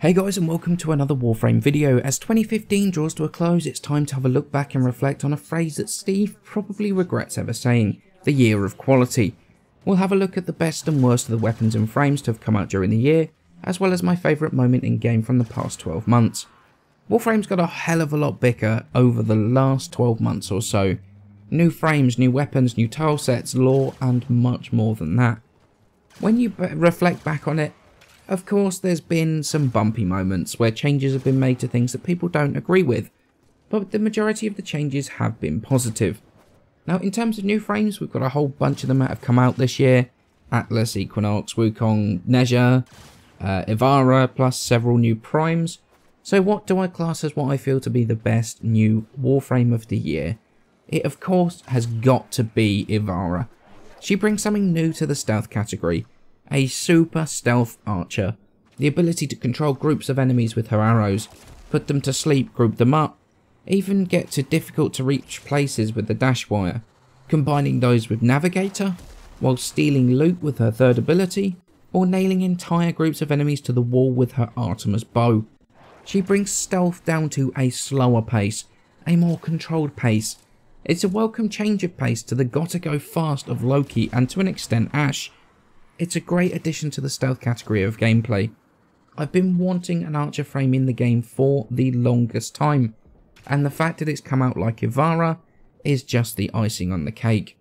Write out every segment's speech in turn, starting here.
Hey guys, and welcome to another Warframe video. As 2015 draws to a close, it's time to have a look back and reflect on a phrase that Steve probably regrets ever saying: the year of quality. We'll have a look at the best and worst of the weapons and frames to have come out during the year, as well as my favourite moment in game from the past 12 months. Warframe's got a hell of a lot bigger over the last 12 months or so. New frames, new weapons, new tile sets, lore, and much more than that. When you reflect back on it, of course there's been some bumpy moments where changes have been made to things that people don't agree with, but the majority of the changes have been positive. Now in terms of new frames, we've got a whole bunch of them that have come out this year: Atlas, Equinox, Wukong, Nezha, Avarra, plus several new primes. So what do I class as what I feel to be the best new Warframe of the year? It of course has got to be Avarra. She brings something new to the stealth category. A super stealth archer, the ability to control groups of enemies with her arrows, put them to sleep, group them up, even get to difficult to reach places with the dash wire, combining those with navigator, while stealing loot with her third ability, or nailing entire groups of enemies to the wall with her Artemis bow. She brings stealth down to a slower pace, a more controlled pace. It's a welcome change of pace to the gotta go fast of Loki and to an extent Ash. It's a great addition to the stealth category of gameplay. I've been wanting an archer frame in the game for the longest time, and the fact that it's come out like Avarra is just the icing on the cake.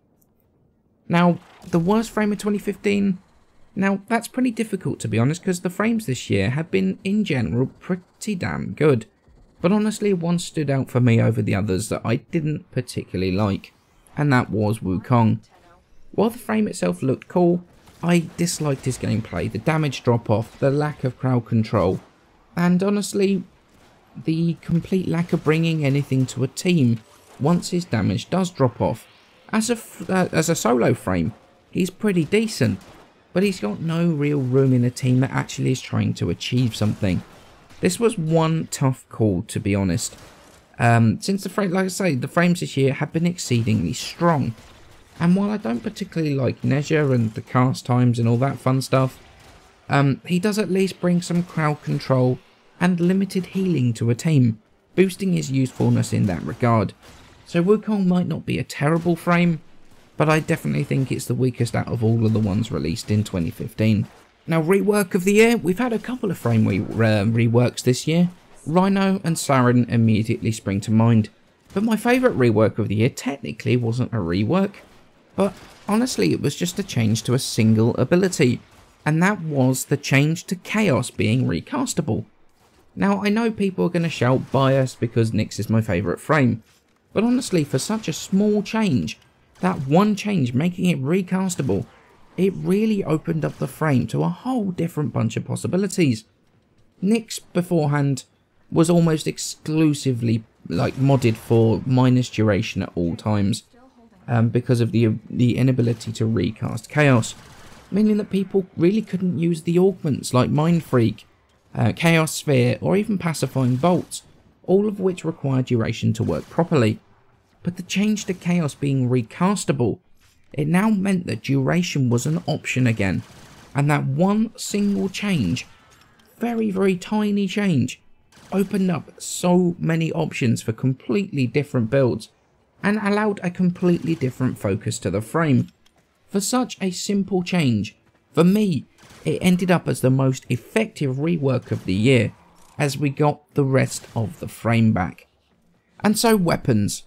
Now, the worst frame of 2015? Now, that's pretty difficult to be honest, because the frames this year have been, in general, pretty damn good. But honestly, one stood out for me over the others that I didn't particularly like, and that was Wukong. While the frame itself looked cool, I disliked his gameplay, the damage drop off, the lack of crowd control, and honestly, the complete lack of bringing anything to a team once his damage does drop off. As a solo frame, he's pretty decent, but he's got no real room in a team that actually is trying to achieve something. This was one tough call, to be honest, since the frame, like I say, the frames this year have been exceedingly strong. And while I don't particularly like Nezha and the cast times and all that fun stuff, he does at least bring some crowd control and limited healing to a team, boosting his usefulness in that regard. So Wukong might not be a terrible frame, but I definitely think it's the weakest out of all of the ones released in 2015. Now, rework of the year, we've had a couple of frame reworks this year. Rhino and Siren immediately spring to mind, but my favourite rework of the year technically wasn't a rework. But honestly, it was just a change to a single ability, and that was the change to Chaos being recastable. Now, I know people are going to shout bias because Nyx is my favourite frame, but honestly, for such a small change, that one change making it recastable, it really opened up the frame to a whole different bunch of possibilities. Nyx beforehand was almost exclusively modded for minus duration at all times. Because of the inability to recast Chaos, meaning that people really couldn't use the augments like Mind Freak, Chaos Sphere, or even Pacifying Bolts, all of which require duration to work properly. But the change to Chaos being recastable, it now meant that duration was an option again, and that one single change, very tiny change, opened up so many options for completely different builds, and allowed a completely different focus to the frame. For such a simple change, for me, it ended up as the most effective rework of the year, as we got the rest of the frame back. And so weapons.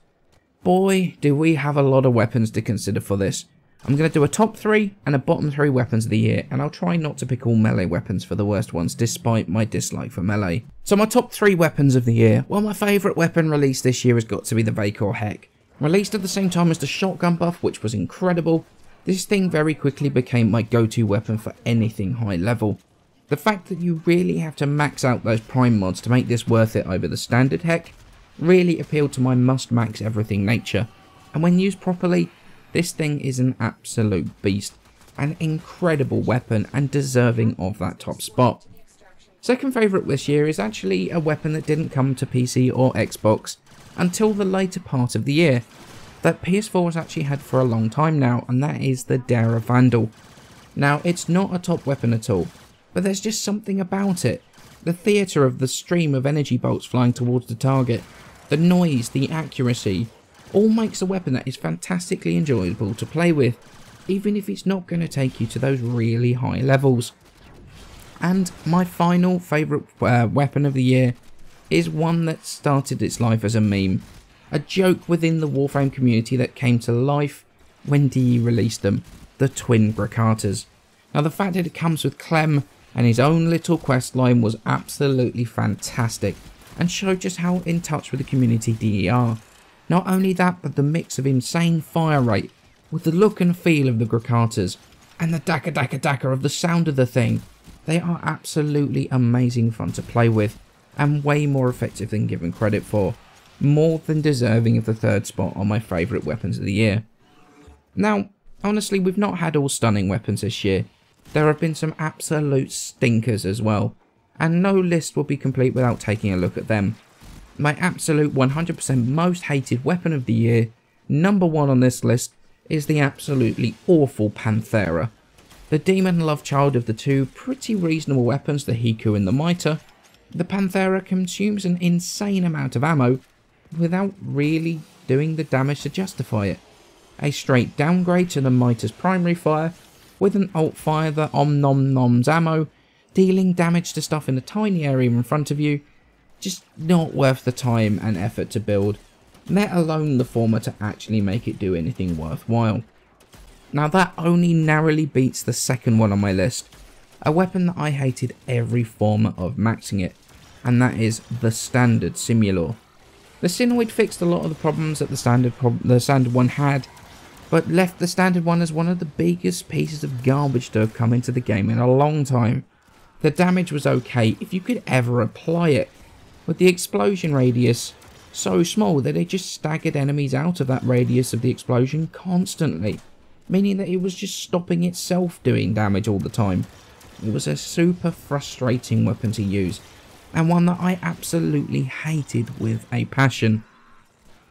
Boy, do we have a lot of weapons to consider for this. I'm going to do a top 3 and a bottom 3 weapons of the year, and I'll try not to pick all melee weapons for the worst ones, despite my dislike for melee. So my top 3 weapons of the year. Well, my favourite weapon released this year has got to be the Vacor Heck. Released at the same time as the shotgun buff, which was incredible, this thing very quickly became my go-to weapon for anything high level. The fact that you really have to max out those prime mods to make this worth it over the standard Heck really appealed to my must max everything nature, and when used properly, this thing is an absolute beast, an incredible weapon and deserving of that top spot. Second favourite this year is actually a weapon that didn't come to PC or Xbox until the later part of the year, that PS4 has actually had for a long time now, and that is the Deriv Vandal. Now, it's not a top weapon at all, but there's just something about it. The theatre of the stream of energy bolts flying towards the target, the noise, the accuracy, all makes a weapon that is fantastically enjoyable to play with, even if it's not going to take you to those really high levels. And my final favourite weapon of the year is one that started its life as a meme, a joke within the Warframe community that came to life when DE released them, the twin Brickatas. Now the fact that it comes with Clem and his own little quest line was absolutely fantastic, and showed just how in touch with the community DE are. Not only that, but the mix of insane fire rate, with the look and feel of the Brickatas, and the daka daka daka of the sound of the thing. They are absolutely amazing fun to play with, and way more effective than given credit for. More than deserving of the third spot on my favourite weapons of the year. Now, honestly, we've not had all stunning weapons this year. There have been some absolute stinkers as well, and no list will be complete without taking a look at them. My absolute 100% most hated weapon of the year, number 1 on this list, is the absolutely awful Panthera. The demon love child of the two pretty reasonable weapons, the Hiku and the Mitre. The Panthera consumes an insane amount of ammo without really doing the damage to justify it. A straight downgrade to the Mitre's primary fire, with an alt fire that noms ammo, dealing damage to stuff in a tiny area in front of you. Just not worth the time and effort to build, let alone the former to actually make it do anything worthwhile. Now that only narrowly beats the second one on my list, a weapon that I hated every form of maxing it, and that is the standard Simulor. The Sinoid fixed a lot of the problems that the standard one had, but left the standard one as one of the biggest pieces of garbage to have come into the game in a long time. The damage was okay if you could ever apply it, with the explosion radius so small that it just staggered enemies out of that radius of the explosion constantly, meaning that it was just stopping itself doing damage all the time. It was a super frustrating weapon to use, and one that I absolutely hated with a passion.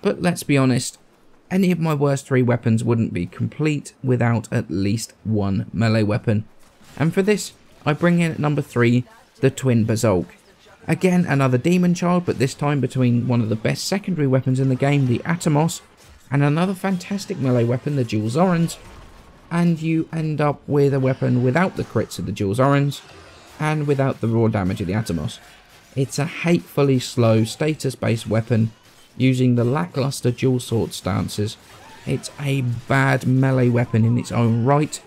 But let's be honest, any of my worst 3 weapons wouldn't be complete without at least one melee weapon. And for this, I bring in at number 3, the Twin Bazalk. Again, another demon child, but this time between one of the best secondary weapons in the game, the Atomos, and another fantastic melee weapon, the Jules Orange. And you end up with a weapon without the crits of the Jules Orange, and without the raw damage of the Atomos. It's a hatefully slow, status-based weapon, using the lackluster dual sword stances. It's a bad melee weapon in its own right,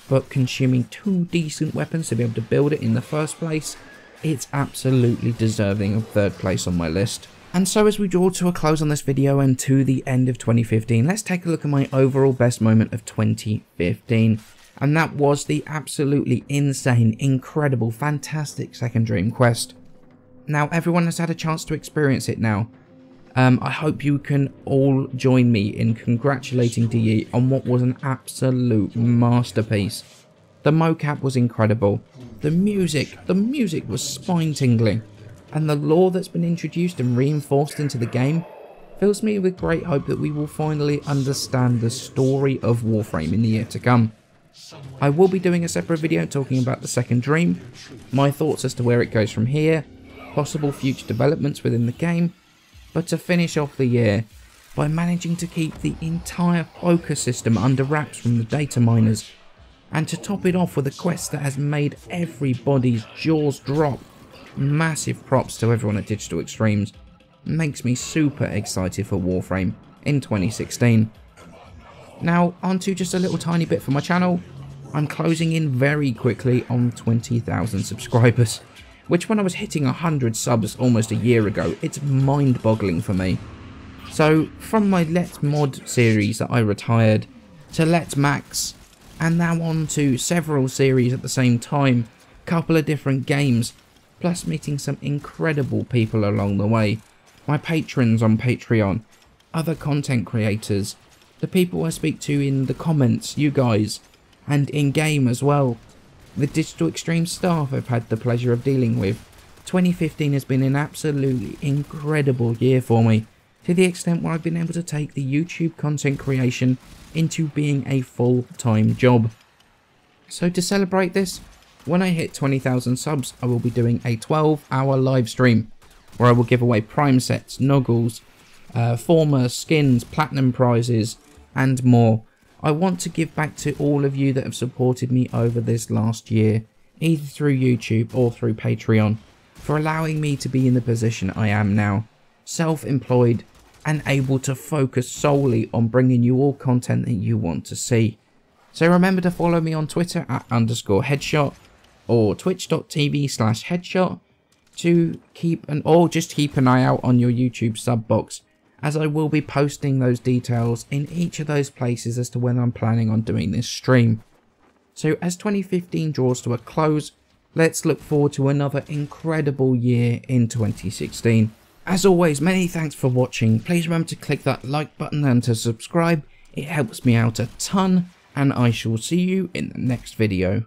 but consuming 2 decent weapons to be able to build it in the first place, it's absolutely deserving of 3rd place on my list. And so as we draw to a close on this video and to the end of 2015, let's take a look at my overall best moment of 2015. And that was the absolutely insane, incredible, fantastic second Dream quest. Now everyone has had a chance to experience it now. I hope you can all join me in congratulating DE on what was an absolute masterpiece. The mocap was incredible. The music was spine-tingling. And the lore that's been introduced and reinforced into the game fills me with great hope that we will finally understand the story of Warframe in the year to come. I will be doing a separate video talking about the second Dream, my thoughts as to where it goes from here, possible future developments within the game, but to finish off the year by managing to keep the entire focus system under wraps from the data miners, and to top it off with a quest that has made everybody's jaws drop. Massive props to everyone at Digital Extremes. Makes me super excited for Warframe in 2016. Now onto just a little tiny bit for my channel. I'm closing in very quickly on 20,000 subscribers, which when I was hitting 100 subs almost a year ago, it's mind-boggling for me. So from my Let's Mod series that I retired, to Let's Max, and now on to several series at the same time, couple of different games, plus meeting some incredible people along the way. My patrons on Patreon, other content creators, the people I speak to in the comments, you guys, and in-game as well. The Digital Extreme staff I've had the pleasure of dealing with. 2015 has been an absolutely incredible year for me, to the extent where I've been able to take the YouTube content creation into being a full-time job. So to celebrate this, when I hit 20,000 subs, I will be doing a 12-hour live stream where I will give away prime sets, noggles, former skins, platinum prizes, and more. I want to give back to all of you that have supported me over this last year, either through YouTube or through Patreon, for allowing me to be in the position I am now, self-employed and able to focus solely on bringing you all content that you want to see. So remember to follow me on Twitter at _headshot or twitch.tv/headshot to just keep an eye out on your YouTube sub box, as I will be posting those details in each of those places as to when I'm planning on doing this stream. So as 2015 draws to a close, let's look forward to another incredible year in 2016. As always, many thanks for watching. Please remember to click that like button and to subscribe. It helps me out a ton, and I shall see you in the next video.